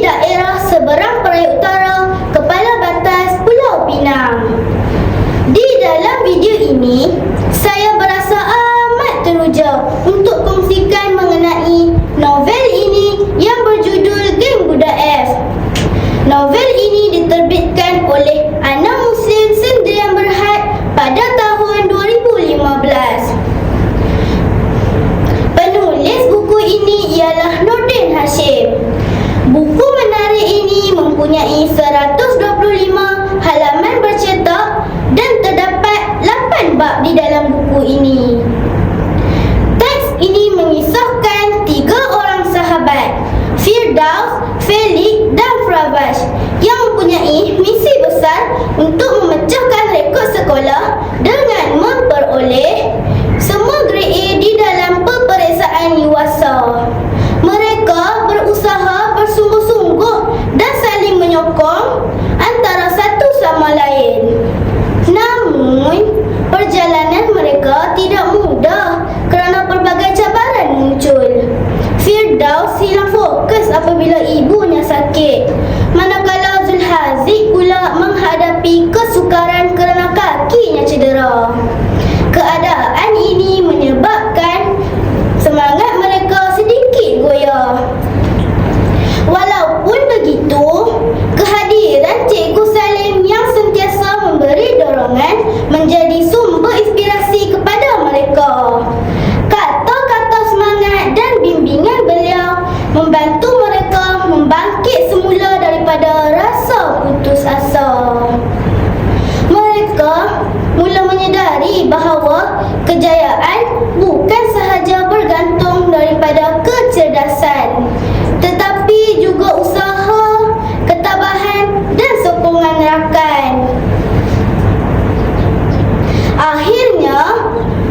daerah seberang Peraya Utara, Kepala Batas Pulau Pinang. Di dalam video ini, saya berasa amat teruja untuk kongsikan mengenai novel ini yang berjudul Geng Budak F. Novel ini diterbitkan oleh Ana Muslim Sendirian Berhad pada tahun 2015. Penulis buku ini ialah Nordin Hashim. Buku menarik ini mempunyai 125 halaman bercetak dan terdapat 8 bab di dalam buku ini. Teks ini mengisahkan 3 orang sahabat, Firdaus, Felix dan Frabash, yang mempunyai misi besar untuk memecahkan rekod sekolah dengan memperoleh semua grade A di dalam peperiksaan UASA. Mereka berusaha bersungguh-sungguh dan saling menyokong antara satu sama lain. Namun, perjalanan mereka tidak mudah kerana pelbagai cabaran muncul. Firdaus hilang fokus apabila ibunya sakit, manakala Zulhaziq pula menghadapi kesukaran kerana kakinya cedera. Keadaan ini menyebabkan semangat mereka sedikit goyah. Walaupun begitu, kehadiran Cikgu Salim yang sentiasa memberi dorongan menjadi sumber inspirasi kepada mereka. Kata-kata semangat dan bimbingan beliau membantu mereka membangkit semula daripada rasa putus asa. Mereka mula menyedari bahawa kejayaan bukan sahaja bergantung daripada kecerdasan, tetapi juga usaha, ketabahan dan sokongan rakan. Akhirnya,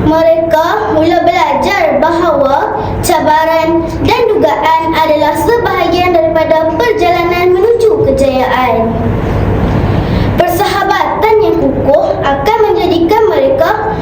mereka mula belajar bahawa cabaran dan dugaan adalah sebahagian daripada perjalanan menuju kejayaan. Persahabatan yang kukuh akan menjadikan mereka